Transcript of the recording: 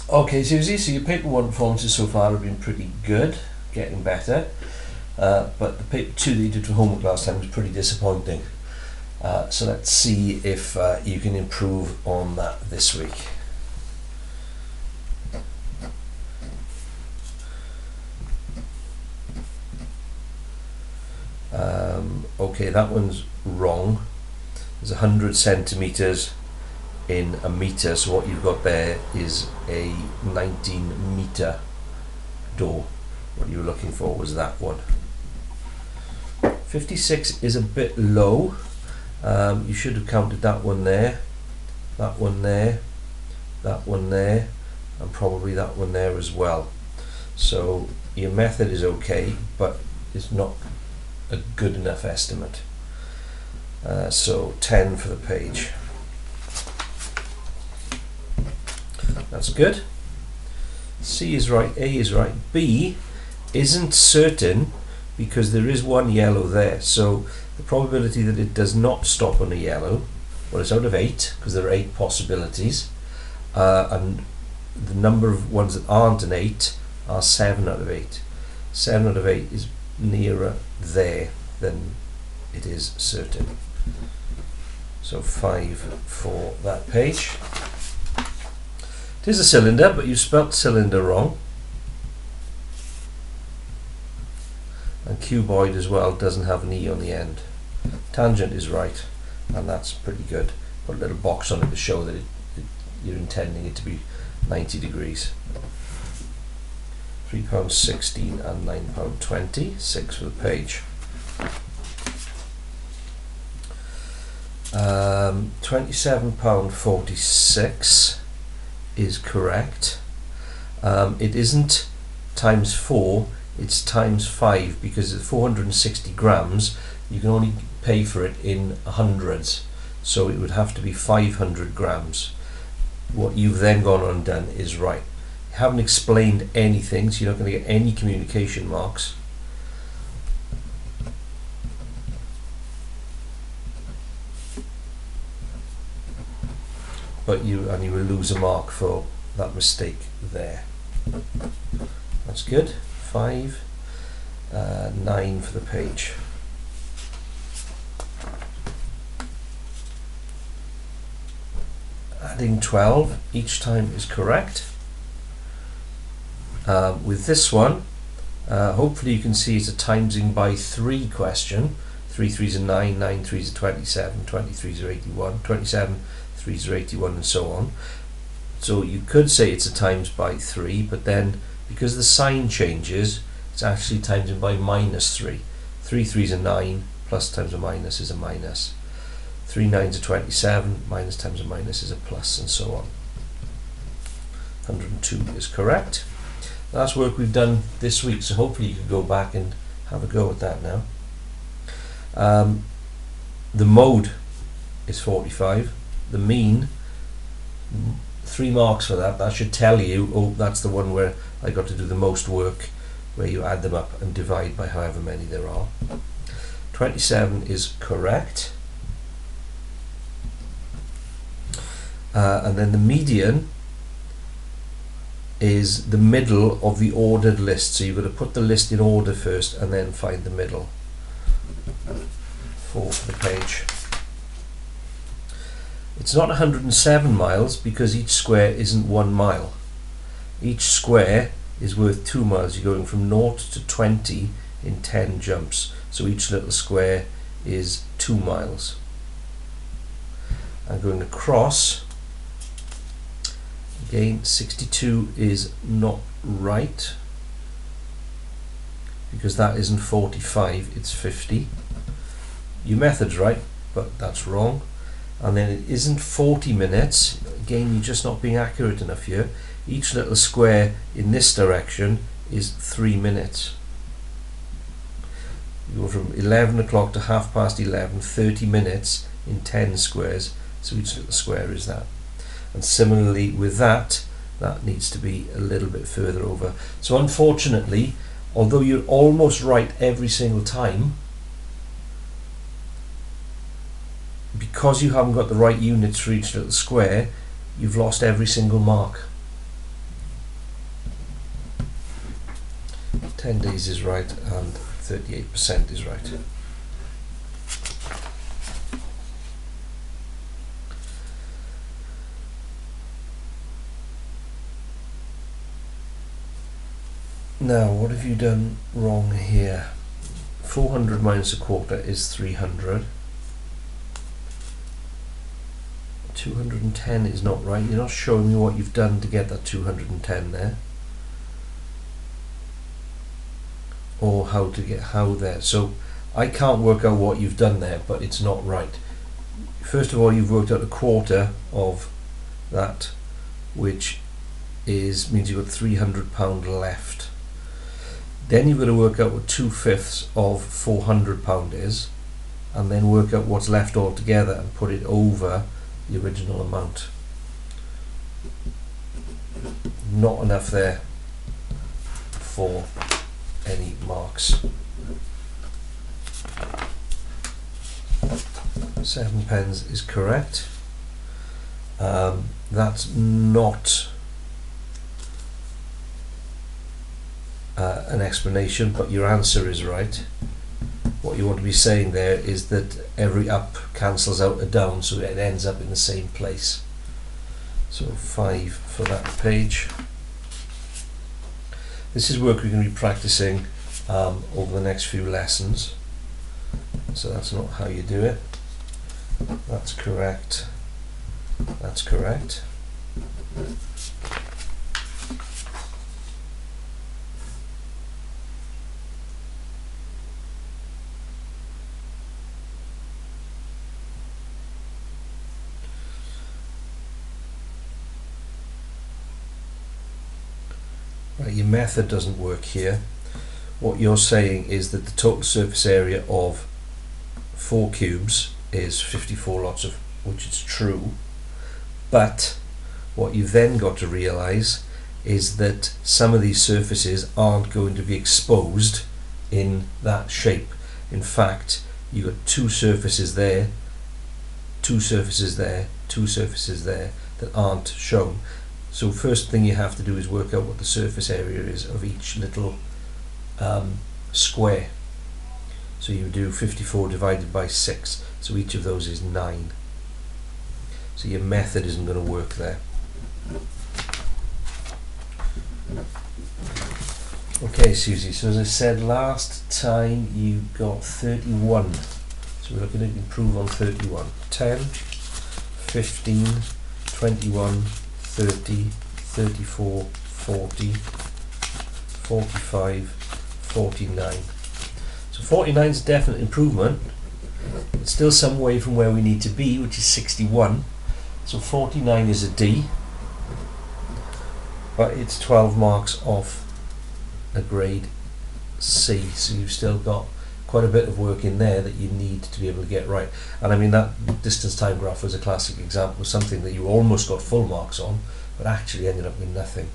Okay, Susie, so your paper 1 performances so far have been pretty good, getting better, but the paper 2 that you did for homework last time was pretty disappointing. So let's see if you can improve on that this week. Okay, that one's wrong. There's 100 centimetres in a metre, so what you've got there is a 19 metre door. What you were looking for was that one. 56 is a bit low. You should have counted that one there, that one there, that one there, and probably that one there as well. So your method is okay, but it's not a good enough estimate. So 10 for the page. That's good. C is right, A is right. B isn't certain because there is one yellow there. So the probability that it does not stop on a yellow, well, it's out of 8 because there are 8 possibilities. And the number of ones that aren't an 8 are 7 out of 8. 7 out of 8 is nearer there than it is certain. So 5 for that page. It is a cylinder, but you spelt cylinder wrong. And cuboid as well doesn't have an E on the end. Tangent is right, and that's pretty good. Put a little box on it to show that you're intending it to be 90 degrees. £3.16 and £9.20, 6 for the page. £27.46 is correct. It isn't times 4, it's times 5, because at 460 grams you can only pay for it in hundreds, so it would have to be 500 grams. What you've then gone on and done is right. You haven't explained anything, so you're not going to get any communication marks. But you will lose a mark for that mistake there. That's good. 5, 9 for the page. Adding 12 each time is correct. With this one, hopefully you can see it's a timesing by 3 question. 3 3s are 9, 9 3s are 27, 23s are 81, 27 3s are 81, and so on. So you could say it's a times by 3, but then because the sign changes, it's actually timesing by minus 3. 3 3s are 9, plus times a minus is a minus. 3 9s are 27, minus times a minus is a plus, and so on. 102 is correct. That's work we've done this week, so hopefully you can go back and have a go at that now. The mode is 45. The mean, 3 marks for that. That should tell you, oh, that's the one where I got to do the most work, where you add them up and divide by however many there are. 27 is correct. And then the median is the middle of the ordered list. So you've got to put the list in order first and then find the middle. 4 for the page. It's not 107 miles because each square isn't 1 mile. Each square is worth 2 miles. You're going from 0 to 20 in 10 jumps. So each little square is 2 miles. And going across, again, 62 is not right because that isn't 45, it's 50. Your method's right, but that's wrong. And then it isn't 40 minutes. Again, you're just not being accurate enough here. Each little square in this direction is 3 minutes. You go from 11 o'clock to 11:30, 30 minutes in 10 squares. So each little square is that. And similarly with that needs to be a little bit further over. So unfortunately, although you're almost right every single time, because you haven't got the right units for each little square, you've lost every single mark. 10 days is right and 38% is right. Now, what have you done wrong here? 400 minus a quarter is 300. 210 is not right. You're not showing me what you've done to get that 210 there, or how to get how there. So I can't work out what you've done there, but it's not right. First of all, you've worked out a quarter of that, which means you've got £300 left. Then you've got to work out what 2/5 of £400 is, and then work out what's left altogether and put it over the original amount. Not enough there for any marks. 7 pence is correct. That's not an explanation, but your answer is right. What you want to be saying there is that every up cancels out a down, so it ends up in the same place. So 5 for that page. This is work we're going to be practicing over the next few lessons. So that's not how you do it. That's correct. That's correct. Right, your method doesn't work here. What you're saying is that the total surface area of 4 cubes is 54 lots of, which is true, but what you've then got to realize is that some of these surfaces aren't going to be exposed in that shape. In fact, you've got 2 surfaces there, 2 surfaces there, 2 surfaces there that aren't shown. So first thing you have to do is work out what the surface area is of each little square. So you do 54 divided by 6, so each of those is 9. So your method isn't going to work there. Okay, Susie, so as I said last time, you got 31. So we're looking to improve on 31. 10, 15, 21, 30, 34, 40, 45, 49. So 49 is a definite improvement. It's still some way from where we need to be, which is 61. So 49 is a D, but it's 12 marks off a grade C. So you've still got quite a bit of work in there that you need to be able to get right. And I mean, that distance time graph was a classic example of something that you almost got full marks on, but actually ended up with nothing.